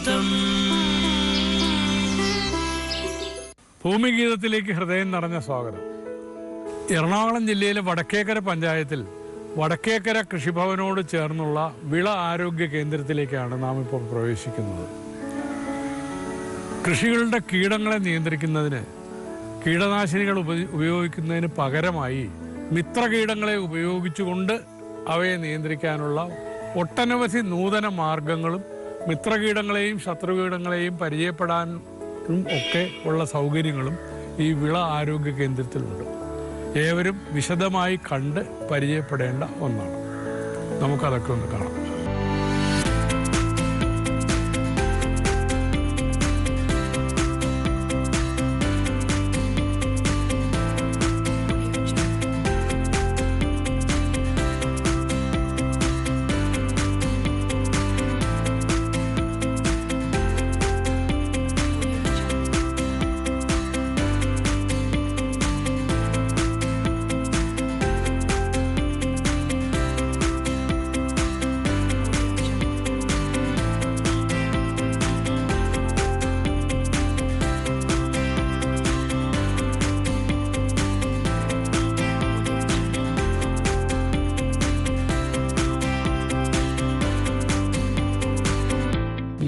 സുഭാഷിതം. ഭൂമിഗീതത്തിലേക്ക് ഹൃദയം നിറഞ്ഞ സ്വാഗതം. എറണാകുളം ജില്ലയിലെ വടക്കേക്കര പഞ്ചായത്തിൽ വടക്കേക്കര കൃഷിഭവനോട് ചേർന്നുള്ള വിള ആരോഗ്യ കേന്ദ്രത്തിലേക്കാണ് നാം ഇപ്പോൾ പ്രവേശിക്കുന്നത്. കൃഷികളുടെ കീടങ്ങളെ നിയന്ത്രിക്കുന്നതിന് കീടനാശിനികൾ ഉപയോഗിക്കുന്നതിന് പകരമായി മിത്രകീടങ്ങളെ ഉപയോഗിച്ചുകൊണ്ട് അവയെ നിയന്ത്രിക്കാനുള്ള ഒട്ടനവധി നൂതന മാർഗങ്ങളും മിത്രകീടങ്ങളെയും ശത്രുകീടങ്ങളെയും പരിചയപ്പെടാനും ഒക്കെ ഉള്ള സൗകര്യങ്ങളും ഈ വിള ആരോഗ്യ കേന്ദ്രത്തിലുണ്ട്. ഏവരും വിശദമായി കണ്ട് പരിചയപ്പെടേണ്ട ഒന്നാണ്. നമുക്കതൊക്കെ ഒന്ന് കാണാം.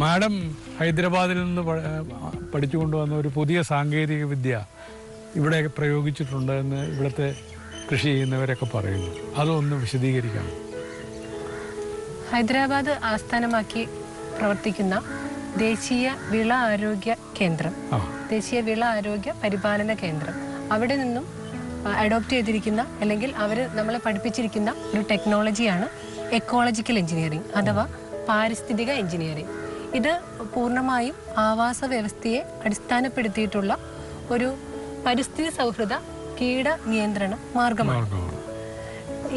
മാഡം ഹൈദരാബാദിൽ നിന്ന് പഠിച്ചുകൊണ്ടുവന്ന ഒരു പുതിയ സാങ്കേതിക വിദ്യ ഇവിടെ പ്രയോഗിച്ചിട്ടുണ്ട് എന്ന് ഇവിടുത്തെ കൃഷി ചെയ്യുന്നവരൊക്കെ പറയുന്നു. അതൊന്ന് വിശദീകരിക്കാം. ഹൈദരാബാദ് ആസ്ഥാനമാക്കി പ്രവർത്തിക്കുന്ന ദേശീയ വിള ആരോഗ്യ കേന്ദ്രം, ദേശീയ വിള ആരോഗ്യ പരിപാലന കേന്ദ്രം, അവിടെ നിന്നും അഡോപ്റ്റ് ചെയ്തിരിക്കുന്ന അല്ലെങ്കിൽ അവർ നമ്മളെ പഠിപ്പിച്ചിരിക്കുന്ന ഒരു ടെക്നോളജിയാണ് എക്കോളജിക്കൽ എഞ്ചിനീയറിംഗ് അഥവാ പാരിസ്ഥിതിക എഞ്ചിനീയറിംഗ്. ഇത് പൂർണ്ണമായും ആവാസ വ്യവസ്ഥയെ അടിസ്ഥാനപ്പെടുത്തിയിട്ടുള്ള ഒരു പരിസ്ഥിതി സൗഹൃദ കീട നിയന്ത്രണ മാർഗമാണ്.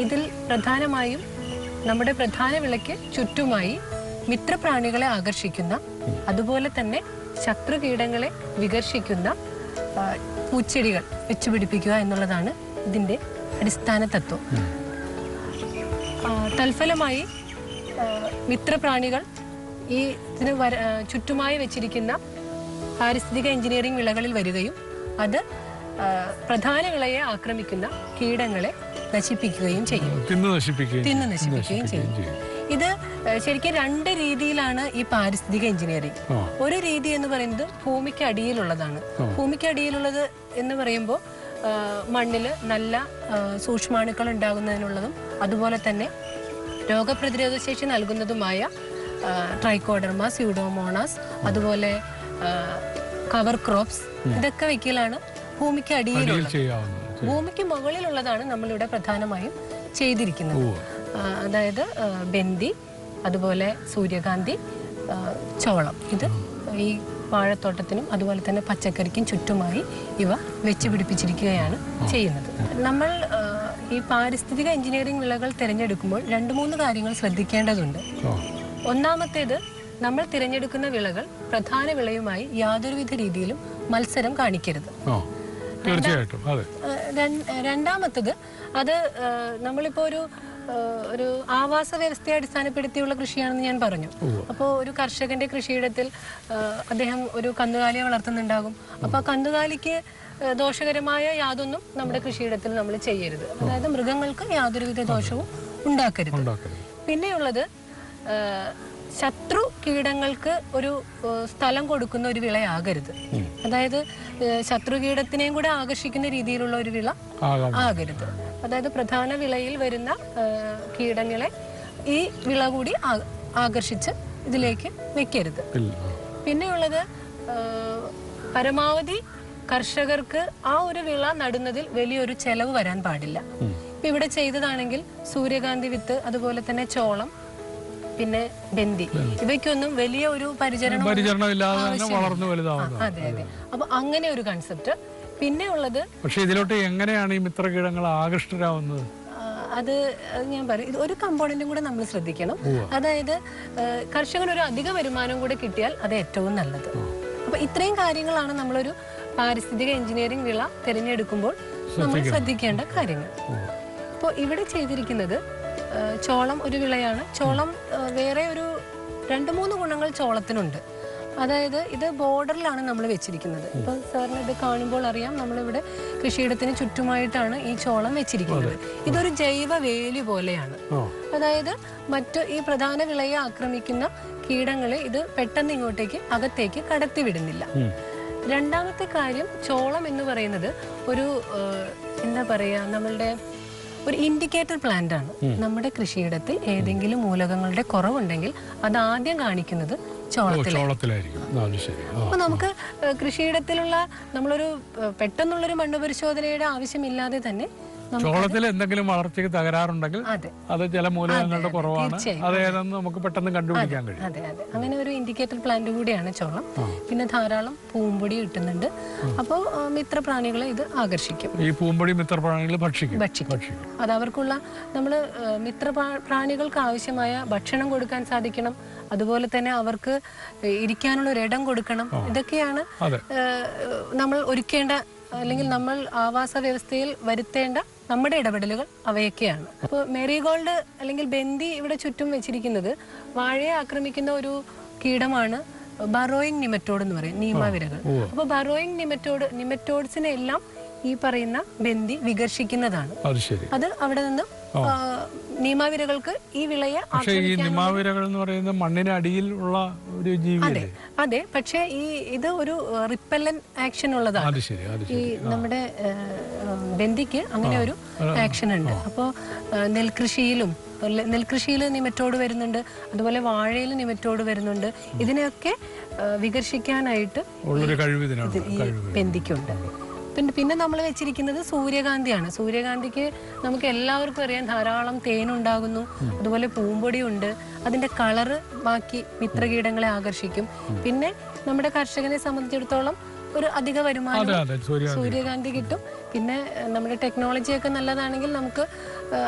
ഇതിൽ പ്രധാനമായും നമ്മുടെ പ്രധാന വിളയ്ക്ക് ചുറ്റുമായി മിത്രപ്രാണികളെ ആകർഷിക്കുന്ന, അതുപോലെ തന്നെ ശത്രുകീടങ്ങളെ വികർഷിക്കുന്ന പൂച്ചെടികൾ വെച്ചുപിടിപ്പിക്കുക എന്നുള്ളതാണ് ഇതിൻ്റെ അടിസ്ഥാന തത്വം. തൽഫലമായി മിത്രപ്രാണികൾ ഈ ഇതിന് ചുറ്റുമായി വെച്ചിരിക്കുന്ന പാരിസ്ഥിതിക എഞ്ചിനീയറിംഗ് വിളകളിൽ വരികയും അത് പ്രധാന വിളയെ ആക്രമിക്കുന്ന കീടങ്ങളെ നശിപ്പിക്കുകയും ചെയ്യും, തിന്നു നശിപ്പിക്കുകയും ചെയ്യും. ഇത് ശരിക്കും രണ്ട് രീതിയിലാണ് ഈ പാരിസ്ഥിതിക എഞ്ചിനീയറിംഗ്. ഒരു രീതി എന്ന് പറയുന്നത് ഭൂമിക്ക് അടിയിലുള്ളതാണ്. ഭൂമിക്ക് അടിയിലുള്ളത് എന്ന് പറയുമ്പോൾ മണ്ണിൽ നല്ല സൂക്ഷ്മാണുക്കൾ ഉണ്ടാകുന്നതിനുള്ളതും അതുപോലെ തന്നെ രോഗപ്രതിരോധ ശേഷി നൽകുന്നതുമായ ട്രൈക്കോഡർമ, സ്യൂഡോമോണാസ്, അതുപോലെ കവർ ക്രോപ്സ്, ഇതൊക്കെ വെക്കലാണ് ഭൂമിക്ക് അടിയിലുള്ളത്. ഭൂമിക്ക് മുകളിലുള്ളതാണ് നമ്മളിവിടെ പ്രധാനമായും ചെയ്തിരിക്കുന്നത്. അതായത് ബന്ദി, അതുപോലെ സൂര്യകാന്തി, ചോളം. ഇത് ഈ വാഴത്തോട്ടത്തിനും അതുപോലെ തന്നെ പച്ചക്കറിക്കും ചുറ്റുമായി ഇവ വെച്ച് പിടിപ്പിച്ചിരിക്കുകയാണ് ചെയ്യുന്നത്. നമ്മൾ ഈ പാരിസ്ഥിതിക എഞ്ചിനീയറിംഗ് വിളകൾ തിരഞ്ഞെടുക്കുമ്പോൾ 2-3 കാര്യങ്ങൾ ശ്രദ്ധിക്കേണ്ടതുണ്ട്. ഒന്നാമത്തേത്, നമ്മൾ തിരഞ്ഞെടുക്കുന്ന വിളകൾ പ്രധാന വിളയുമായി യാതൊരുവിധ രീതിയിലും മത്സരം കാണിക്കരുത്. രണ്ടാമത്തത്, അത് നമ്മളിപ്പോ ഒരു ആവാസ വ്യവസ്ഥയെ അടിസ്ഥാനപ്പെടുത്തിയുള്ള കൃഷിയാണെന്ന് ഞാൻ പറഞ്ഞു. അപ്പോൾ ഒരു കർഷകന്റെ കൃഷിയിടത്തിൽ അദ്ദേഹം ഒരു കന്നുകാലിയെ വളർത്തുന്നുണ്ടാകും. അപ്പോൾ ആ കന്നുകാലിക്ക് ദോഷകരമായ യാതൊന്നും നമ്മുടെ കൃഷിയിടത്തിൽ നമ്മൾ ചെയ്യരുത്. അതായത് മൃഗങ്ങൾക്ക് യാതൊരുവിധ ദോഷവും ഉണ്ടാക്കരുത്. പിന്നെയുള്ളത്, ശത്രു കീടങ്ങൾക്ക് ഒരു സ്ഥലം കൊടുക്കുന്ന ഒരു വിളയാകരുത്. അതായത് ശത്രുകീടത്തിനെയും കൂടെ ആകർഷിക്കുന്ന രീതിയിലുള്ള ഒരു വിള ആകരുത്. അതായത് പ്രധാന വിളയിൽ വരുന്ന കീടങ്ങളെ ഈ വിള കൂടി ആകർഷിച്ച് ഇതിലേക്ക് വെക്കരുത്. പിന്നെയുള്ളത്, പരമാവധി കർഷകർക്ക് ആ ഒരു വിള നടുന്നതിൽ വലിയൊരു ചെലവ് വരാൻ പാടില്ല. ഇപ്പൊ ഇവിടെ ചെയ്തതാണെങ്കിൽ സൂര്യകാന്തി വിത്ത്, അതുപോലെ തന്നെ ചോളം, പിന്നെ ബന്ദി, ഇവയ്ക്കൊന്നും വലിയ ഒരു പരിചരണം അതെ അതെ. അപ്പൊ അങ്ങനെ ഒരു കൺസെപ്റ്റ്. പിന്നെ ഉള്ളത്, പക്ഷെ ഇതിലോട്ട് എങ്ങനെയാണ് ഈ മിത്രകീടങ്ങൾ ആകൃഷ്ടരാവുന്നത്? അത് ഞാൻ പറയും, ഇത് ഒരു കമ്പോണന്റും കൂടെ നമ്മൾ ശ്രദ്ധിക്കണം. അതായത് കർഷകന് ഒരു അധിക വരുമാനം കൂടെ കിട്ടിയാൽ അത് ഏറ്റവും നല്ലത്. അപ്പൊ ഇത്രയും കാര്യങ്ങളാണ് നമ്മളൊരു പാരിസ്ഥിതിക എഞ്ചിനീയറിംഗ് വിള തിരഞ്ഞെടുക്കുമ്പോൾ നമ്മൾ ശ്രദ്ധിക്കേണ്ട കാര്യങ്ങൾ. ഇപ്പോൾ ഇവിടെ ചെയ്തിരിക്കുന്നത് ചോളം ഒരു വിളയാണ്. ചോളം വേറെ ഒരു 2-3 ഗുണങ്ങൾ ചോളത്തിനുണ്ട്. അതായത് ഇത് ബോർഡറിലാണ് നമ്മൾ വെച്ചിരിക്കുന്നത്. ഇപ്പൊ സാറിന് ഇത് കാണുമ്പോൾ അറിയാം, നമ്മളിവിടെ കൃഷിയിടത്തിന് ചുറ്റുമായിട്ടാണ് ഈ ചോളം വെച്ചിരിക്കുന്നത്. ഇതൊരു ജൈവ വേലി പോലെയാണ്. അതായത് മറ്റു ഈ പ്രധാന വിളയെ ആക്രമിക്കുന്ന കീടങ്ങളെ ഇത് പെട്ടെന്ന് ഇങ്ങോട്ടേക്ക് അകത്തേക്ക് കടത്തിവിടുന്നില്ല. രണ്ടാമത്തെ കാര്യം, ചോളം എന്ന് പറയുന്നത് ഒരു എന്താ പറയാ, നമ്മളുടെ ഒരു ഇൻഡിക്കേറ്റർ പ്ലാന്റ് ആണ്. നമ്മുടെ കൃഷിയിടത്തിൽ ഏതെങ്കിലും മൂലകങ്ങളുടെ കുറവുണ്ടെങ്കിൽ അത് ആദ്യം കാണിക്കുന്നത് ചോളത്തിലായിരിക്കും. അപ്പൊ നമുക്ക് കൃഷിയിടത്തിലുള്ള നമ്മളൊരു പെട്ടെന്നുള്ളൊരു മണ്ണ് പരിശോധനയുടെ ആവശ്യമില്ലാതെ തന്നെ ചോളത്തിൽ എന്തെങ്കിലും വളർച്ചയ്ക്ക് തകരാറുണ്ടെങ്കിൽ അത് ചില മൂലകങ്ങളുടെ കുറവാണ്, അതേതെന്ന് നമുക്ക് പെട്ടെന്ന് കണ്ടുപിടിക്കാൻ കഴിയും. അതെ അതെ, അങ്ങനെ ഒരു ഇൻഡിക്കേറ്റർ പ്ലാന്റ് കൂടിയാണ് ചോളം. പിന്നെ ധാരാളം പൂമ്പൊടി കിട്ടുന്നുണ്ട്. അപ്പോൾ മിത്രപ്രാണികളെ ഇത് ആകർഷിക്കും. ഈ പൂമ്പൊടി മിത്രപ്രാണികൾ ഭക്ഷിക്കും. അത് അവർക്കുള്ള നമ്മള് മിത്രപ്രാണികൾക്ക് ആവശ്യമായ ഭക്ഷണം കൊടുക്കാൻ സാധിക്കണം. അതുപോലെ തന്നെ അവർക്ക് ഇരിക്കാനുള്ള ഒരു ഇടം കൊടുക്കണം. ഇതൊക്കെയാണ് നമ്മൾ ഒരുക്കേണ്ട, അല്ലെങ്കിൽ നമ്മൾ ആവാസ വ്യവസ്ഥയിൽ വരുത്തേണ്ട നമ്മുടെ ഇടപെടലുകൾ അവയൊക്കെയാണ്. അപ്പോൾ മേരിഗോൾഡ് അല്ലെങ്കിൽ ബന്ദി ഇവിടെ ചുറ്റും വെച്ചിരിക്കുന്നത് വാഴയെ ആക്രമിക്കുന്ന ഒരു കീടമാണ് ബറോയിങ് നിമറ്റോഡ് എന്ന് പറയും, നീമാവിരകൾ. അപ്പോൾ ബറോയിങ് നിമറ്റോഡ്സിനെ എല്ലാം ഈ പറയുന്ന ബന്ദി വികർഷിക്കുന്നതാണ്. അത് അവിടെ നിന്ന് നീമാവിരകൾക്ക് ഈ വിളയെ നീമാവിരകൾ എന്ന് പറയുന്നത് മണ്ണിന് അടിയിൽ ഉള്ള ഒരു ജീവിയല്ലേ? അതെ, പക്ഷേ ഇത് ഒരു റിപ്പല്ലൻ ആക്ഷൻ ഉള്ളതാണ്. ഈ നമ്മുടെ ബന്ദിക്ക് അങ്ങനെ ഒരു ആക്ഷൻ ഉണ്ട്. അപ്പോൾ നെൽകൃഷിയിൽ നിമറ്റോഡ് വരുന്നുണ്ട്, അതുപോലെ വാഴയിൽ നിമറ്റോഡ് വരുന്നുണ്ട്. ഇതിനെയൊക്കെ വികർഷിക്കാനായിട്ട് ഈ ബന്ദിക്കുണ്ട്. പിന്നെ നമ്മൾ വെച്ചിരിക്കുന്നത് സൂര്യകാന്തിയാണ്. സൂര്യകാന്തിക്ക് നമുക്ക് എല്ലാവർക്കും അറിയാം, ധാരാളം തേനുണ്ടാകുന്നു, അതുപോലെ പൂമ്പൊടി ഉണ്ട്. അതിന്റെ കളറ് ബാക്കി മിത്രകീടങ്ങളെ ആകർഷിക്കും. പിന്നെ നമ്മുടെ കർഷകനെ സംബന്ധിച്ചിടത്തോളം ഒരു അധിക വരുമാനം സൂര്യകാന്തി കിട്ടും. പിന്നെ നമ്മുടെ ടെക്നോളജിയൊക്കെ നല്ലതാണെങ്കിൽ നമുക്ക്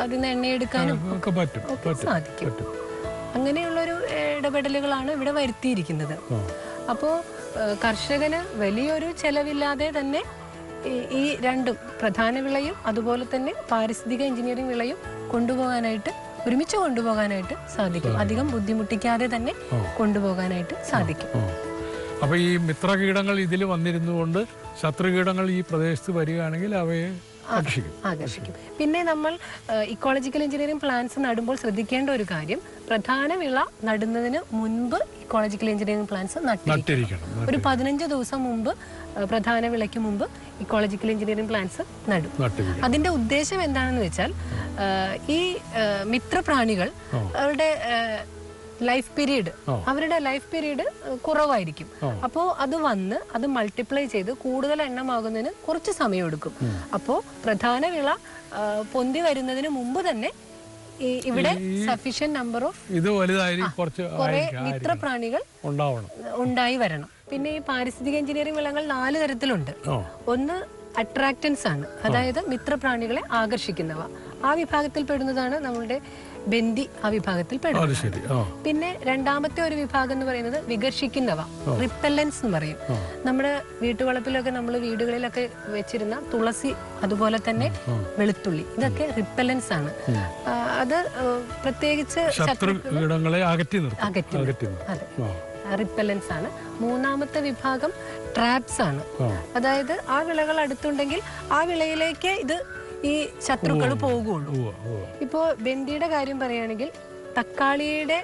അതിൽ നിന്ന് എണ്ണയെടുക്കാനും ഒക്കെ സാധിക്കും. അങ്ങനെയുള്ളൊരു ഇടപെടലുകളാണ് ഇവിടെ വരുത്തിയിരിക്കുന്നത്. അപ്പോൾ കർഷകന് വലിയൊരു ചെലവില്ലാതെ തന്നെ ഈ രണ്ടും, പ്രധാന വിളയും അതുപോലെ തന്നെ പാരിസ്ഥിതിക എഞ്ചിനീയറിംഗ് വിളയും ഒരുമിച്ച് കൊണ്ടുപോകാനായിട്ട് സാധിക്കും. അധികം ബുദ്ധിമുട്ടിക്കാതെ തന്നെ കൊണ്ടുപോകാനായിട്ട് സാധിക്കും. അപ്പൊ ഈ മിത്രകീടങ്ങൾ ഇതിൽ വന്നിരുന്നുകൊണ്ട് ശത്രുകീടങ്ങൾ ഈ പ്രദേശത്ത് വരികയാണെങ്കിൽ അവയെ ആകർഷിക്കും. പിന്നെ നമ്മൾ ഇക്കോളജിക്കൽ എഞ്ചിനീയറിംഗ് പ്ലാന്റ്സ് നടുമ്പോൾ ശ്രദ്ധിക്കേണ്ട ഒരു കാര്യം, പ്രധാന വിള നടുന്നതിന് മുൻപ് ഇക്കോളജിക്കൽ എഞ്ചിനീയറിംഗ് പ്ലാന്റ്സ് നട്ടിരിക്കണം. ഒരു 15 ദിവസം മുമ്പ്, പ്രധാന വിളയ്ക്ക് മുമ്പ് ഇക്കോളജിക്കൽ എഞ്ചിനീയറിംഗ് പ്ലാന്റ്സ് നടും. അതിന്റെ ഉദ്ദേശം എന്താണെന്ന് വെച്ചാൽ, ഈ മിത്രപ്രാണികൾ അവരുടെ ലൈഫ് പീരീഡ് കുറവായിരിക്കും. അപ്പോൾ അത് മൾട്ടിപ്ലൈ ചെയ്ത് കൂടുതൽ എണ്ണമാകുന്നതിന് കുറച്ച് സമയം എടുക്കും. അപ്പോൾ പ്രധാന വിള പൊന്തി വരുന്നതിന് മുമ്പ് തന്നെ ഇവിടെ സഫീഷ്യന്റ് നമ്പർ ഓഫ് കുറെ മിത്രപ്രാണികൾ ഉണ്ടായി വരണം. പിന്നെ ഈ പാരിസ്ഥിതിക എഞ്ചിനീയറിംഗ് വിളകൾ 4 തരത്തിലുണ്ട്. ഒന്ന് അട്രാക്റ്റൻസ് ആണ്, അതായത് മിത്രപ്രാണികളെ ആകർഷിക്കുന്നവ. ആ വിഭാഗത്തിൽ പെടുന്നതാണ് നമ്മളുടെ ബന്ദി, ആ വിഭാഗത്തിൽ പെടുന്നത്. പിന്നെ രണ്ടാമത്തെ ഒരു വിഭാഗം എന്ന് പറയുന്നത് വികർഷിക്കുന്നവ, റിപ്പല്ലൻസ് എന്ന് പറയും. നമ്മുടെ വീട്ടുവളപ്പിലൊക്കെ, നമ്മൾ വീടുകളിലൊക്കെ വെച്ചിരുന്ന തുളസി, അതുപോലെ തന്നെ വെളുത്തുള്ളി, ഇതൊക്കെ റിപ്പല്ലൻസ് ആണ്. അത് പ്രത്യേകിച്ച് ശത്രുകീടങ്ങളെ അകറ്റി അതെ, റിപ്പല്ലൻസ് ആണ്. മൂന്നാമത്തെ വിഭാഗം ട്രാപ്സ് ആണ്. അതായത് ആ വിളകൾ അടുത്തുണ്ടെങ്കിൽ ആ വിളയിലേക്ക് ഈ ശത്രുക്കൾ പോകുള്ളൂ. ഇപ്പോ ബന്ദിയുടെ കാര്യം പറയുകയാണെങ്കിൽ, തക്കാളിയുടെ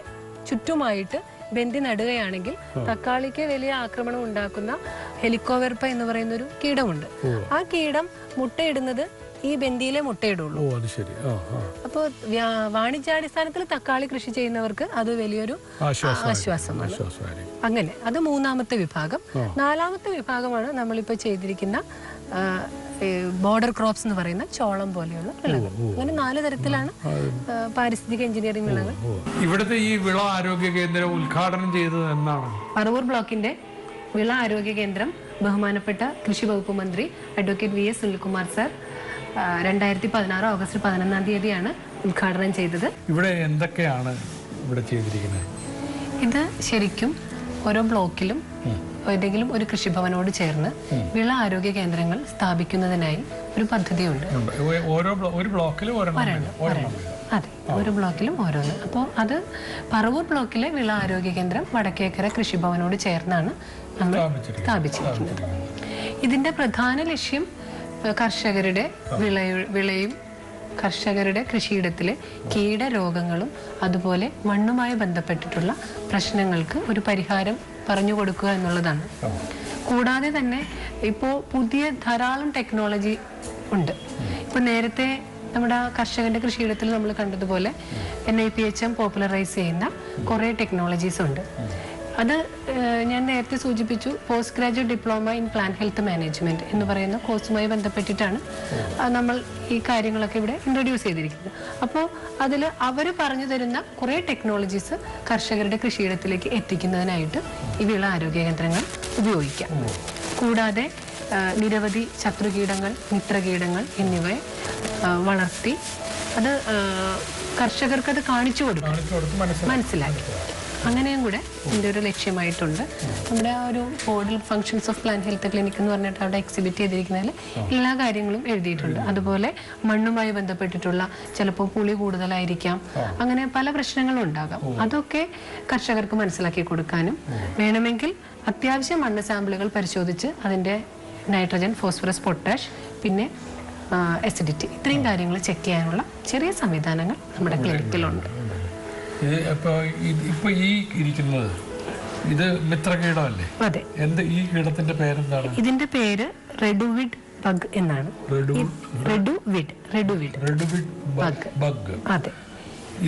ചുറ്റുമായിട്ട് ബന്ദി നടുകയാണെങ്കിൽ തക്കാളിക്ക് വലിയ ആക്രമണം ഉണ്ടാക്കുന്ന ഹെലിക്കോവെർപ്പ എന്ന് പറയുന്ന ഒരു കീടമുണ്ട്. ആ കീടം മുട്ടയിടുന്നത് ഈ ബന്ദിയിലെ മുട്ടയിടുള്ളൂ. അപ്പോൾ വാണിജ്യാടിസ്ഥാനത്തിൽ തക്കാളി കൃഷി ചെയ്യുന്നവർക്ക് അത് വലിയൊരു ആശ്വാസമാണ്. അങ്ങനെ അത് മൂന്നാമത്തെ വിഭാഗം. നാലാമത്തെ വിഭാഗമാണ് നമ്മളിപ്പോൾ ചെയ്തിരിക്കുന്ന ബോർഡർ ക്രോപ്സ് എന്ന് പറയുന്ന ചോളം പോലെയുള്ള വിളകൾ. അങ്ങനെ 4 തരത്തിലാണ് പാരിസ്ഥിതിക എഞ്ചിനീയറിംഗ് വിളകൾ. ഇവിടുത്തെ ഈ വിള ആരോഗ്യ കേന്ദ്രം ഉദ്ഘാടനം ചെയ്തത് എന്നാണ്? പറവൂർ ബ്ലോക്കിന്റെ വിള ആരോഗ്യ കേന്ദ്രം ബഹുമാനപ്പെട്ട കൃഷി വകുപ്പ് മന്ത്രി advocate V S Sunilkumar sir 2016 August 11-ാം തീയതിയാണ് ഉദ്ഘാടനം ചെയ്തത്. ഇവിടെ എന്തൊക്കെയാണ് ഇവിടെ ചെയ്തിരിക്കുന്നത്? ഇത് ശരിക്കും ഓരോ ബ്ലോക്കിലും ഏതെങ്കിലും ഒരു കൃഷിഭവനോട് ചേർന്ന് വിള ആരോഗ്യ കേന്ദ്രങ്ങൾ സ്ഥാപിക്കുന്നതിനായി ഒരു പദ്ധതിയുണ്ട്. അതെ, ഒരു ബ്ലോക്കിലും ഓരോന്ന്. അപ്പോൾ അത് പറവൂർ ബ്ലോക്കിലെ വിള ആരോഗ്യ കേന്ദ്രം വടക്കേക്കര കൃഷിഭവനോട് ചേർന്നാണ് നമ്മൾ സ്ഥാപിച്ചിരിക്കുന്നത്. ഇതിന്റെ പ്രധാന ലക്ഷ്യം കർഷകരുടെ വിളയും കർഷകരുടെ കൃഷിയിടത്തിലെ കീടരോഗങ്ങളും അതുപോലെ മണ്ണുമായി ബന്ധപ്പെട്ടിട്ടുള്ള പ്രശ്നങ്ങൾക്ക് ഒരു പരിഹാരം പറഞ്ഞു കൊടുക്കുക എന്നുള്ളതാണ്. കൂടാതെ തന്നെ ഇപ്പോൾ പുതിയ ധാരാളം ടെക്നോളജി ഉണ്ട്. ഇപ്പൊ നേരത്തെ നമ്മുടെ കർഷകന്റെ കൃഷിയിടത്തിൽ നമ്മൾ കണ്ടതുപോലെ NIPHM പോപ്പുലറൈസ് ചെയ്യുന്ന കുറേ ടെക്നോളജീസ് ഉണ്ട്. അത് ഞാൻ നേരത്തെ സൂചിപ്പിച്ചു, post graduate diploma in plan health management എന്ന് പറയുന്ന കോഴ്സുമായി ബന്ധപ്പെട്ടിട്ടാണ് നമ്മൾ ഈ കാര്യങ്ങളൊക്കെ ഇവിടെ ഇൻട്രൊഡ്യൂസ് ചെയ്തിരിക്കുന്നത്. അപ്പോൾ അതിൽ അവർ പറഞ്ഞു തരുന്ന കുറേ ടെക്നോളജീസ് കർഷകരുടെ കൃഷിയിടത്തിലേക്ക് എത്തിക്കുന്നതിനായിട്ട് ഈ വിള ആരോഗ്യ കേന്ദ്രങ്ങൾ ഉപയോഗിക്കാം. കൂടാതെ നിരവധി ശത്രുകീടങ്ങൾ, മിത്രകീടങ്ങൾ എന്നിവയെ വളർത്തി അത് കർഷകർക്ക് അത് കാണിച്ചു കൊടുക്കും, മനസ്സിലാക്കി. അങ്ങനെയും കൂടെ ഇതിൻ്റെ ഒരു ലക്ഷ്യമായിട്ടുണ്ട്. നമ്മുടെ ആ ഒരു ബോർഡിൽ functions of plan health clinic എന്ന് പറഞ്ഞിട്ട് അവിടെ എക്സിബിറ്റ് ചെയ്തിരിക്കുന്നതിൽ എല്ലാ കാര്യങ്ങളും എഴുതിയിട്ടുണ്ട്. അതുപോലെ മണ്ണുമായി ബന്ധപ്പെട്ടിട്ടുള്ള ചിലപ്പോൾ പുളി കൂടുതലായിരിക്കാം, അങ്ങനെ പല പ്രശ്നങ്ങളും ഉണ്ടാകാം. അതൊക്കെ കർഷകർക്ക് മനസ്സിലാക്കി കൊടുക്കാനും വേണമെങ്കിൽ അത്യാവശ്യം മണ്ണ് സാമ്പിളുകൾ പരിശോധിച്ച് അതിൻ്റെ നൈട്രജൻ, ഫോസ്ഫറസ്, പൊട്ടാഷ്, പിന്നെ അസിഡിറ്റി, ഇത്രയും കാര്യങ്ങൾ ചെക്ക് ചെയ്യാനുള്ള ചെറിയ സംവിധാനങ്ങൾ നമ്മുടെ ക്ലിനിക്കിലുണ്ട്. ഇപ്പൊ ഈ ഇരിക്കുന്നത് ഇത് മിത്രകീടമല്ലേ? അതെ. ഈ കീടത്തിന്റെ പേരെന്താണ്? ഇതിന്റെ പേര് റെഡുവിഡ് ബഗ് എന്നാണ്. റെഡുവിഡ് ബഗ്. അതെ.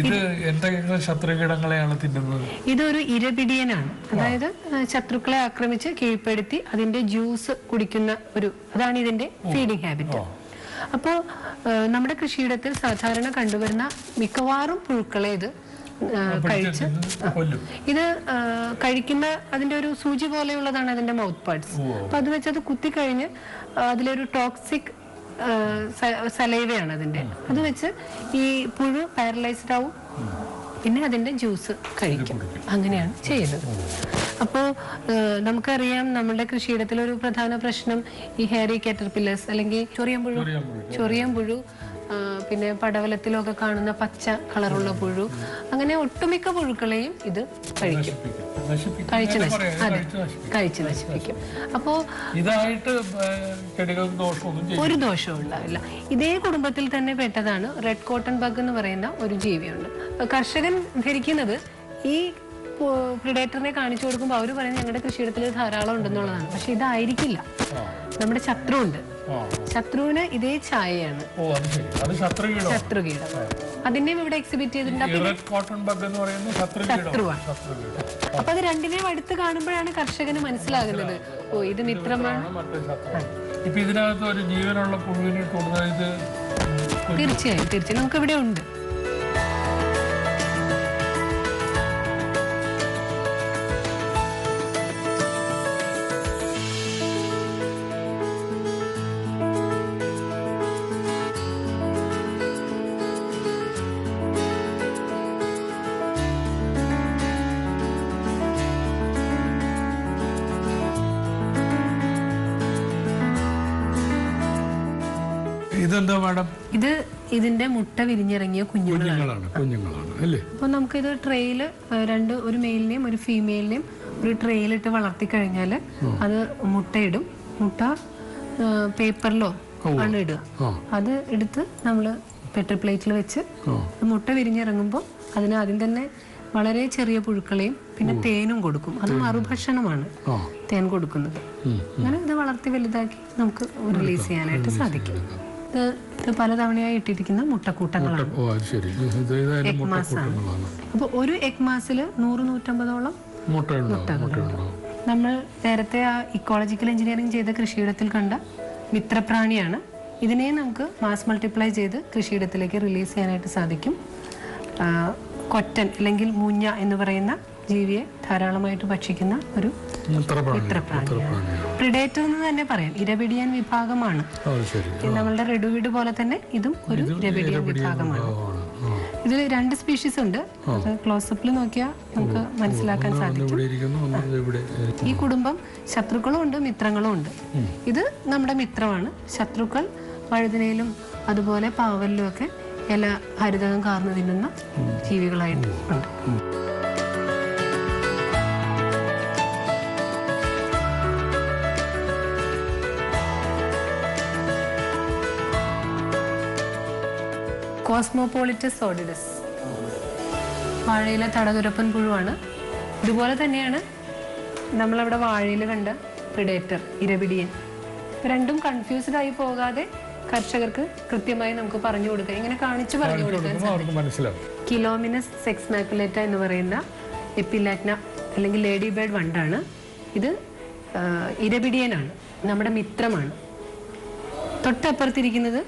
ഇത് എന്തൊക്കെ ശത്രുകീടങ്ങളെയാണ് തിന്നുന്നത്? ഇതൊരു ഇരപിടിയനാണ്. അതായത് ശത്രുക്കളെ ആക്രമിച്ച് കീഴ്പ്പെടുത്തി അതിന്റെ ജ്യൂസ് കുടിക്കുന്ന അതാണ് ഇതിന്റെ ഫീഡിംഗ് ഹാബിറ്റ്. അപ്പോൾ നമ്മുടെ കൃഷിയിടത്തിൽ സാധാരണ കണ്ടുവരുന്ന മിക്കവാറും പുഴുക്കളെ ഇത് കഴിക്കുന്ന അതിന്റെ ഒരു സൂചി പോലെയുള്ളതാണ് അതിന്റെ മൗത്ത് പാർട്സ്. അപ്പൊ അത് വെച്ച് അത് കുത്തിക്കഴിഞ്ഞ് അതിലൊരു ടോക്സിക് സലൈവയാണ് അതിന്റെ. അത് വെച്ച് ഈ പുഴു പാരലൈസ്ഡ് ആവും, പിന്നെ അതിന്റെ ജ്യൂസ് കഴിക്കും. അങ്ങനെയാണ് ചെയ്യുന്നത്. അപ്പോൾ നമുക്കറിയാം നമ്മുടെ കൃഷിയിടത്തിലൊരു പ്രധാന പ്രശ്നം ഈ ഹെയറി കാറ്റർപില്ലേഴ്സ് അല്ലെങ്കിൽ ചൊറിയാൻ പുഴു, പിന്നെ പടവലത്തിലൊക്കെ കാണുന്ന പച്ച കളറുള്ള പുഴു, അങ്ങനെ ഒട്ടുമിക്ക പുഴുക്കളെയും ഇത് കഴിക്കും, കഴിച്ചു നശിപ്പിക്കും. അപ്പോ ഇതായിട്ട് ഒരു ദോഷവും ഉണ്ടാവില്ല. ഇതേ കുടുംബത്തിൽ തന്നെ പെട്ടതാണ് റെഡ് കോട്ടൺ ബഗ് എന്ന് പറയുന്ന ഒരു ജീവിയുണ്ട്. കർഷകൻ ധരിക്കുന്നത് ഈ പ്രിഡേറ്ററിനെ കാണിച്ചു കൊടുക്കുമ്പോൾ അവർ പറയുന്നത് ഞങ്ങളുടെ കൃഷിയിടത്തിൽ ധാരാളം ഉണ്ടെന്നുള്ളതാണ്. പക്ഷെ ഇതായിരിക്കില്ല. നമ്മുടെ ശത്രു ഉണ്ട്. ശത്രുവിന് ഇതേ ഛായയാണ് ശത്രുകീടം. അതിന്റെയും ഇവിടെ എക്സിബിറ്റ് ചെയ്തിട്ടുണ്ട്. ശത്രുവാണ്. അപ്പൊ അത് രണ്ടിനെയും അടുത്ത് കാണുമ്പോഴാണ് കർഷകന് മനസ്സിലാകുന്നത്, ഓ ഇത് മിത്രമാണ്. തീർച്ചയായും നമുക്ക് ഇവിടെ ഉണ്ട്. ഇതെന്താ മാഡം? ഇതിന്റെ മുട്ട വിരിഞ്ഞിറങ്ങിയ കുഞ്ഞുങ്ങളാണ് അല്ലേ? അപ്പൊ നമുക്കിത് ട്രേയില് ഒരു മെയിലിനെയും ഒരു ഫീമെയിലിനെയും ഒരു ട്രേയിലിട്ട് വളർത്തി കഴിഞ്ഞാല് അത് മുട്ടയിടും. മുട്ട പേപ്പറിലോ ആണ് ഇടുക. അത് എടുത്ത് നമ്മള് പെട്രി പ്ലേറ്റിൽ വെച്ച് മുട്ട വിരിഞ്ഞിറങ്ങുമ്പോൾ അതിന് ആദ്യം തന്നെ വളരെ ചെറിയ പുഴുക്കളെയും പിന്നെ തേനും കൊടുക്കും. അത് മറുഭക്ഷണമാണ് തേൻ കൊടുക്കുന്നത്. അങ്ങനെ ഇത് വളർത്തി വലുതാക്കി നമുക്ക് റിലീസ് ചെയ്യാനായിട്ട് സാധിക്കും. ഇത് പലതവണയായി ഇട്ടിരിക്കുന്ന മുട്ടക്കൂട്ടങ്ങളാണ്. അപ്പൊ ഒരു എഗ് മാസിൽ 100-150 മുട്ടകളുണ്ട്. നമ്മൾ നേരത്തെ ആ ഇക്കോളജിക്കൽ എഞ്ചിനീയറിംഗ് ചെയ്ത കൃഷിയിടത്തിൽ കണ്ട മിത്രപ്രാണിയാണ്. ഇതിനെ നമുക്ക് മാസ് മൾട്ടിപ്ലൈ ചെയ്ത് കൃഷിയിടത്തിലേക്ക് റിലീസ് ചെയ്യാനായിട്ട് സാധിക്കും. കൊറ്റൻ അല്ലെങ്കിൽ മൂഞ്ഞ എന്ന് പറയുന്ന ജീവിയെ ധാരാളമായിട്ട് ഭക്ഷിക്കുന്ന ഒരു മിത്രപ്രാണിയാണ്. പ്രിഡേറ്റർ എന്ന് തന്നെ പറയാം. ഇരപിടിയൻ വിഭാഗമാണ്. നമ്മളുടെ റെഡുവിഡ് പോലെ തന്നെ ഇതും ഒരു ഇരപിടിയൻ വിഭാഗമാണ്. ഇതിൽ 2 സ്പീഷീസ് ഉണ്ട്. അത് ക്ലോസപ്പിൽ നോക്കിയാൽ നമുക്ക് മനസ്സിലാക്കാൻ സാധിക്കും. ഈ കുടുംബം ശത്രുക്കളും ഉണ്ട്, മിത്രങ്ങളും ഉണ്ട്. ഇത് നമ്മുടെ മിത്രമാണ്. ശത്രുക്കൾ വഴുതിനയിലും അതുപോലെ പാവലിലും ഒക്കെ ഇല ഹരിതകം കാർന്നു തിന്നുന്ന ജീവികളായിട്ട് ഉണ്ട്. കോസ്മോപോളിറ്റസ് സോഡിഡസ് വാഴയിലെ തടതുരപ്പൻ പുഴുവാണ്. ഇതുപോലെ തന്നെയാണ് നമ്മളവിടെ വാഴയിൽ കണ്ട പ്രിഡേറ്റർ ഇരപിടിയൻ. രണ്ടും കൺഫ്യൂസ്ഡ് ആയി പോകാതെ കർഷകർക്ക് കൃത്യമായി നമുക്ക് പറഞ്ഞു കൊടുക്കാം, ഇങ്ങനെ കാണിച്ചു പറഞ്ഞു കൊടുക്കാൻ. കിലോമിനസ് സെക്സ് മാക്കുലേറ്റ എന്ന് പറയുന്ന എപ്പിലാക്ന അല്ലെങ്കിൽ ലേഡി ബേർഡ് വണ്ടാണ് ഇത്. ഇരപിടിയനാണ്, നമ്മുടെ മിത്രമാണ്. തൊട്ടപ്പുറത്തിരിക്കുന്നത്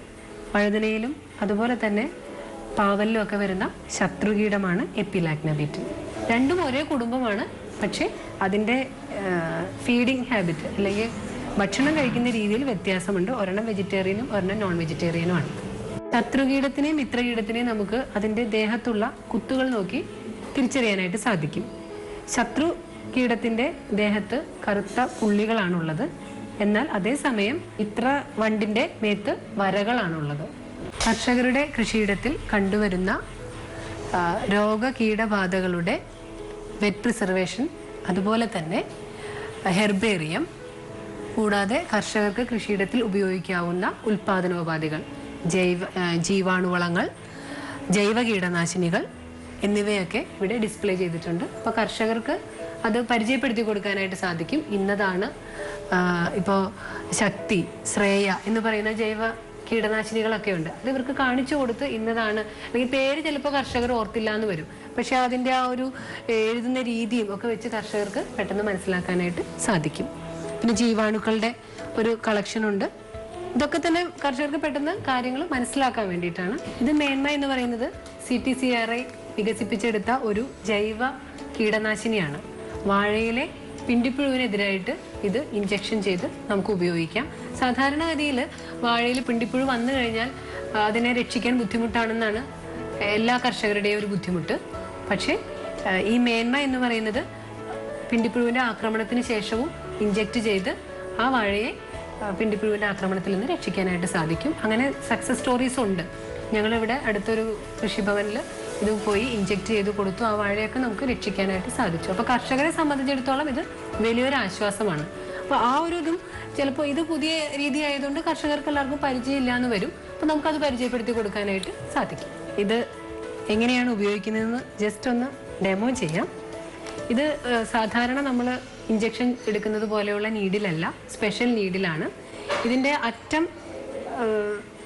വഴുതനയിലും അതുപോലെ തന്നെ പാവലിലും ഒക്കെ വരുന്ന ശത്രുകീടമാണ് എപ്പിലാക്ന ബീറ്റിൽ. രണ്ടും ഒരേ കുടുംബമാണ്, പക്ഷേ അതിൻ്റെ ഫീഡിങ് ഹാബിറ്റ് അല്ലെങ്കിൽ ഭക്ഷണം കഴിക്കുന്ന രീതിയിൽ വ്യത്യാസമുണ്ട്. ഒരെണ്ണം വെജിറ്റേറിയനും ഒരെണ്ണം നോൺ വെജിറ്റേറിയനുമാണ്. ശത്രുകീടത്തിനെയും മിത്രകീടത്തിനെയും നമുക്ക് അതിൻ്റെ ദേഹത്തുള്ള കുത്തുകൾ നോക്കി തിരിച്ചറിയാനായിട്ട് സാധിക്കും. ശത്രു കീടത്തിൻ്റെ ദേഹത്ത് കറുത്ത പുള്ളികളാണുള്ളത്, എന്നാൽ അതേസമയം ഇത്ര വണ്ടിൻ്റെ മേത്ത് വരകളാണുള്ളത്. കർഷകരുടെ കൃഷിയിടത്തിൽ കണ്ടുവരുന്ന രോഗകീടബാധകളുടെ വെറ്റ് പ്രിസർവേഷൻ, അതുപോലെ തന്നെ ഹെർബേറിയം, കൂടാതെ കർഷകർക്ക് കൃഷിയിടത്തിൽ ഉപയോഗിക്കാവുന്ന ഉൽപാദനോപാധികൾ, ജീവാണുവളങ്ങൾ, ജൈവ കീടനാശിനികൾ എന്നിവയൊക്കെ ഇവിടെ ഡിസ്പ്ലേ ചെയ്തിട്ടുണ്ട്. അപ്പോൾ കർഷകർക്ക് അത് പരിചയപ്പെടുത്തി കൊടുക്കാനായിട്ട് സാധിക്കും. ഇന്നതാണ് ഇപ്പോൾ ശക്തി, ശ്രേയ എന്ന് പറയുന്ന ജൈവ കീടനാശിനികളൊക്കെ ഉണ്ട്. അത് ഇവർക്ക് കാണിച്ചു കൊടുത്ത് ഇന്നതാണ്, അല്ലെങ്കിൽ പേര് ചിലപ്പോൾ കർഷകർ ഓർത്തില്ല എന്ന് വരും, പക്ഷെ അതിൻ്റെ ആ ഒരു എഴുതുന്ന രീതിയും ഒക്കെ വെച്ച് കർഷകർക്ക് പെട്ടെന്ന് മനസ്സിലാക്കാനായിട്ട് സാധിക്കും. പിന്നെ ജീവാണുക്കളുടെ ഒരു കളക്ഷൻ ഉണ്ട്. ഇതൊക്കെ തന്നെ കർഷകർക്ക് പെട്ടെന്ന് കാര്യങ്ങൾ മനസ്സിലാക്കാൻ വേണ്ടിയിട്ടാണ്. ഇത് മേന്മ എന്ന് പറയുന്നത് CTCRI വികസിപ്പിച്ചെടുത്ത ഒരു ജൈവ കീടനാശിനിയാണ്. വാഴയിലെ പിണ്ടിപ്പുഴുവിനെതിരായിട്ട് ഇത് ഇഞ്ചക്ഷൻ ചെയ്ത് നമുക്ക് ഉപയോഗിക്കാം. സാധാരണഗതിയിൽ വാഴയിൽ പിണ്ടിപ്പുഴു വന്നു കഴിഞ്ഞാൽ അതിനെ രക്ഷിക്കാൻ ബുദ്ധിമുട്ടാണെന്നാണ് എല്ലാ കർഷകരുടെയും ഒരു ബുദ്ധിമുട്ട്. പക്ഷേ ഈ മേന്മ എന്ന് പറയുന്നത് പിണ്ടിപ്പുഴുവിൻ്റെ ആക്രമണത്തിന് ശേഷവും ഇഞ്ചക്ട് ചെയ്ത് ആ വാഴയെ പിണ്ടിപ്പുഴുവിൻ്റെ ആക്രമണത്തിൽ നിന്ന് രക്ഷിക്കാനായിട്ട് സാധിക്കും. അങ്ങനെ സക്സസ് സ്റ്റോറീസ് ഉണ്ട്. ഞങ്ങളിവിടെ അടുത്തൊരു കൃഷിഭവനിൽ ഇത് പോയി ഇഞ്ചക്ട് ചെയ്ത് കൊടുത്തു. ആ വാഴയൊക്കെ നമുക്ക് രക്ഷിക്കാനായിട്ട് സാധിച്ചു. അപ്പോൾ കർഷകരെ സംബന്ധിച്ചിടത്തോളം ഇത് വലിയൊരു ആശ്വാസമാണ്. അപ്പോൾ ആ ഒരു ഇതും ചിലപ്പോൾ ഇത് പുതിയ രീതി ആയതുകൊണ്ട് കർഷകർക്ക് എല്ലാവർക്കും പരിചയമില്ല എന്ന് വരും. അപ്പോൾ നമുക്കത് പരിചയപ്പെടുത്തി കൊടുക്കാനായിട്ട് സാധിക്കും. ഇത് എങ്ങനെയാണ് ഉപയോഗിക്കുന്നതെന്ന് ജസ്റ്റ് ഒന്ന് ഡെമോ ചെയ്യാം. ഇത് സാധാരണ നമ്മൾ ഇഞ്ചക്ഷൻ എടുക്കുന്നത് പോലെയുള്ള നീഡിലല്ല, സ്പെഷ്യൽ നീഡിലാണ്. ഇതിൻ്റെ അറ്റം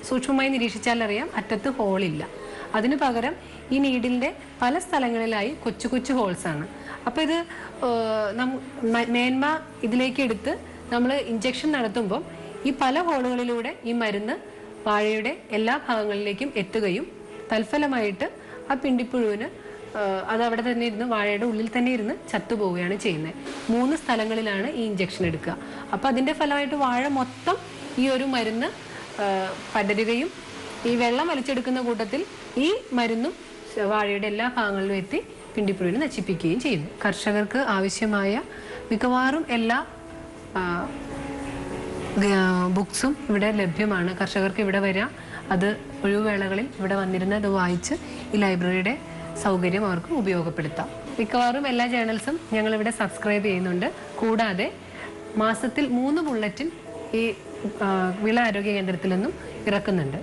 സൂക്ഷ്മമായി നിരീക്ഷിച്ചാൽ അറിയാം, അറ്റത്ത് ഹോളില്ല. അതിനു പകരം ഈ നീഡിലിൻ്റെ പല സ്ഥലങ്ങളിലായി കൊച്ചു കൊച്ചു ഹോൾസാണ്. അപ്പോൾ ഇത് മേന്മ ഇതിലേക്ക് എടുത്ത് നമ്മൾ ഇഞ്ചക്ഷൻ നടത്തുമ്പം ഈ പല ഹോളുകളിലൂടെ ഈ മരുന്ന് വാഴയുടെ എല്ലാ ഭാഗങ്ങളിലേക്കും എത്തുകയും തൽഫലമായിട്ട് ആ പിണ്ടിപ്പുഴുവിന് അത് അവിടെ തന്നെ ഇരുന്ന് വാഴയുടെ ഉള്ളിൽ തന്നെ ഇരുന്ന് ചത്തുപോവുകയാണ് ചെയ്യുന്നത്. 3 സ്ഥലങ്ങളിലാണ് ഈ ഇഞ്ചക്ഷൻ എടുക്കുക. അപ്പോൾ അതിൻ്റെ ഫലമായിട്ട് വാഴ മൊത്തം ഈ ഒരു മരുന്ന് പടരുകയും ഈ വെള്ളം വലിച്ചെടുക്കുന്ന കൂട്ടത്തിൽ ഈ മരുന്നും വാഴയുടെ എല്ലാ ഭാഗങ്ങളിലും എത്തി പിണ്ടിപ്പുഴുവിനെ നശിപ്പിക്കുകയും ചെയ്യുന്നു. കർഷകർക്ക് ആവശ്യമായ മിക്കവാറും എല്ലാ ബുക്സും ഇവിടെ ലഭ്യമാണ്. കർഷകർക്ക് ഇവിടെ വരാം, അത് ഒഴിവുവേളകളിൽ ഇവിടെ വന്നിരുന്ന് അത് വായിച്ച് ഈ ലൈബ്രറിയുടെ സൗകര്യം അവർക്ക് ഉപയോഗപ്പെടുത്താം. മിക്കവാറും എല്ലാ ജേണൽസും ഞങ്ങളിവിടെ സബ്സ്ക്രൈബ് ചെയ്യുന്നുണ്ട്. കൂടാതെ മാസത്തിൽ 3 ബുള്ളറ്റിൻ ഈ വിള ആരോഗ്യ കേന്ദ്രത്തിൽ നിന്നും ഇറക്കുന്നുണ്ട്.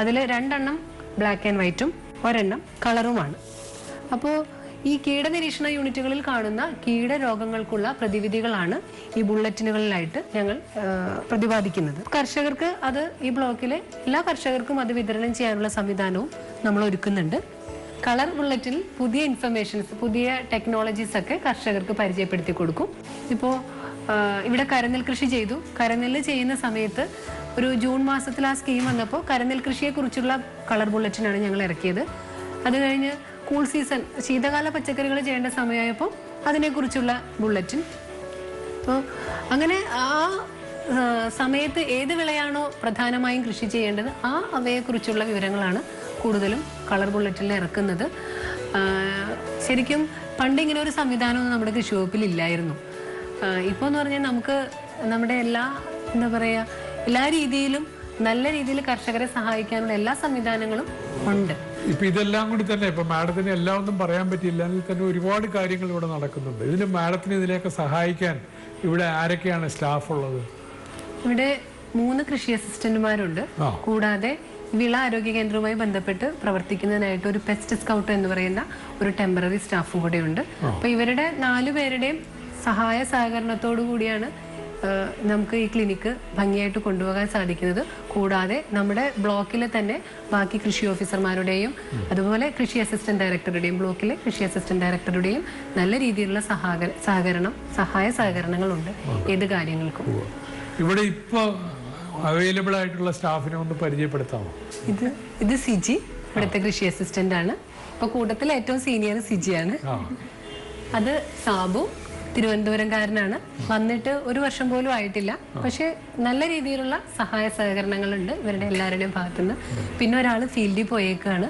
അതിൽ 2 എണ്ണം ബ്ലാക്ക് ആൻഡ് വൈറ്റും 1 എണ്ണം കളറുമാണ്. അപ്പോൾ ഈ കീടനിരീക്ഷണ യൂണിറ്റുകളിൽ കാണുന്ന കീടരോഗങ്ങൾക്കുള്ള പ്രതിവിധികളാണ് ഈ ബുള്ളറ്റിനുകളിലായിട്ട് ഞങ്ങൾ പ്രതിപാദിക്കുന്നത്. കർഷകർക്ക് അത് ഈ ബ്ലോക്കിലെ എല്ലാ കർഷകർക്കും അത് വിതരണം ചെയ്യാനുള്ള സംവിധാനവും നമ്മൾ ഒരുക്കുന്നുണ്ട്. കളർ ബുള്ളറ്റിൽ പുതിയ ഇൻഫർമേഷൻസ്, പുതിയ ടെക്നോളജീസ് ഒക്കെ കർഷകർക്ക് പരിചയപ്പെടുത്തി കൊടുക്കും. ഇപ്പോൾ ഇവിടെ കരനെൽ കൃഷി ചെയ്തു. കരനെല്ല് ചെയ്യുന്ന സമയത്ത് ഒരു ജൂൺ മാസത്തിൽ ആ സ്കീം വന്നപ്പോൾ കരനെൽ കൃഷിയെക്കുറിച്ചുള്ള കളർ ബുള്ളറ്റിനാണ് ഞങ്ങൾ ഇറക്കിയത്. അത് കഴിഞ്ഞ് കൂൾ സീസൺ, ശീതകാല പച്ചക്കറികൾ ചെയ്യേണ്ട സമയമായപ്പോൾ അതിനെക്കുറിച്ചുള്ള ബുള്ളറ്റിൻ. അപ്പോൾ അങ്ങനെ ആ സമയത്ത് ഏത് വിളയാണോ പ്രധാനമായും കൃഷി ചെയ്യേണ്ടത് ആ അവയെക്കുറിച്ചുള്ള വിവരങ്ങളാണ് കൂടുതലും കളർ ബുള്ളറ്റിൽ ഇറക്കുന്നത്. ശരിക്കും പണ്ട് ഇങ്ങനെ ഒരു സംവിധാനമൊന്നും നമ്മുടെ കൃഷി വകുപ്പിൽ ഇല്ലായിരുന്നു. ഇപ്പോൾ എന്ന് പറഞ്ഞാൽ നമുക്ക് നമ്മുടെ എല്ലാ രീതിയിലും നല്ല രീതിയിൽ കർഷകരെ സഹായിക്കാനുള്ള എല്ലാ സംവിധാനങ്ങളും ഉണ്ട്. ഇപ്പൊ ഇതെല്ലാം കൂടി തന്നെ ഇപ്പൊ മാഡത്തിന് എല്ലാം ഒന്നും പറയാൻ പറ്റിയില്ല, അതിൽ തന്നെ ഒരുപാട് കാര്യങ്ങൾ ഇവിടെ നടക്കുന്നുണ്ട്. ഇതിന് മാഡത്തിന് ഇതിലേക്ക് സഹായിക്കാൻ ഇവിടെ ആരൊക്കെയാണ് സ്റ്റാഫ് ഉള്ളത്? ഇവിടെ 3 കൃഷി അസിസ്റ്റന്റുമാരുണ്ട്. കൂടാതെ വിള ആരോഗ്യ കേന്ദ്രവുമായി ബന്ധപ്പെട്ട് പ്രവർത്തിക്കുന്നതിനായിട്ട് ഒരു പെസ്റ്റ് സ്കൗട്ട് എന്ന് പറയുന്ന ഒരു ടെമ്പററി സ്റ്റാഫും കൂടെ ഉണ്ട്. അപ്പൊ ഇവരുടെ 4 പേരുടെയും സഹായ സഹകരണത്തോടു കൂടിയാണ് നമുക്ക് ഈ ക്ലിനിക്ക് ഭംഗിയായിട്ട് കൊണ്ടുപോകാൻ സാധിക്കുന്നത്. കൂടാതെ നമ്മുടെ ബ്ലോക്കിലെ തന്നെ ബാക്കി കൃഷി ഓഫീസർമാരുടെയും അതുപോലെ കൃഷി അസിസ്റ്റന്റ് ഡയറക്ടറുടെയും ബ്ലോക്കിലെ കൃഷി അസിസ്റ്റന്റ് ഡയറക്ടറുടെയും നല്ല രീതിയിലുള്ള സഹായ സഹകരണങ്ങളുണ്ട് ഏത് കാര്യങ്ങൾക്കും. ഇവിടെ ഇപ്പൊ അവൈലബിൾ ആയിട്ടുള്ള സ്റ്റാഫിനെ ഒന്ന് പരിചയപ്പെടുത്താമോ? ഇത് സിജി, ഇവിടുത്തെ കൃഷി അസിസ്റ്റന്റ് ആണ്. ഇപ്പൊ കൂട്ടത്തിൽ ഏറ്റവും സീനിയർ സിജിയാണ്. അത് സാബു, തിരുവനന്തപുരംകാരനാണ്. വന്നിട്ട് 1 വർഷം പോലും ആയിട്ടില്ല. പക്ഷെ നല്ല രീതിയിലുള്ള സഹായ സഹകരണങ്ങളുണ്ട് ഇവരുടെ എല്ലാവരുടെയും ഭാഗത്തുനിന്ന്. പിന്നെ ഒരാള് ഫീൽഡിൽ പോയേക്കാണ്,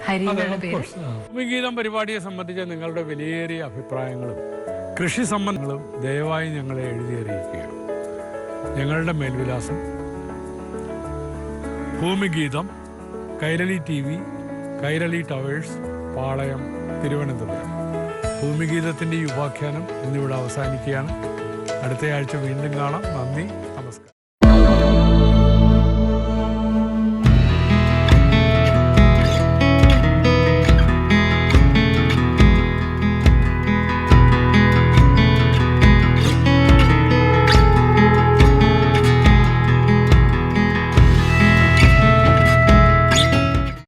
ഹരി എന്നാണ് പേര്. ഭൂമിഗീതം പരിപാടിയെ സംബന്ധിച്ച നിങ്ങളുടെ വിലയേറിയ അഭിപ്രായങ്ങളും കൃഷി സംബന്ധങ്ങളും ദയവായി ഞങ്ങളെ എഴുതി അറിയിക്കുക. ഞങ്ങളുടെ മേൽവിലാസം ഭൂമിഗീതം, കൈരളി TV, കൈരളി ടവേഴ്സ്, പാളയം, തിരുവനന്തപുരം. ഭൂമിഗീതത്തിൻ്റെ ഈ ഉപാഖ്യാനം ഇന്നിവിടെ അവസാനിക്കുകയാണ്. അടുത്തയാഴ്ച വീണ്ടും കാണാം. നന്ദി, നമസ്കാരം.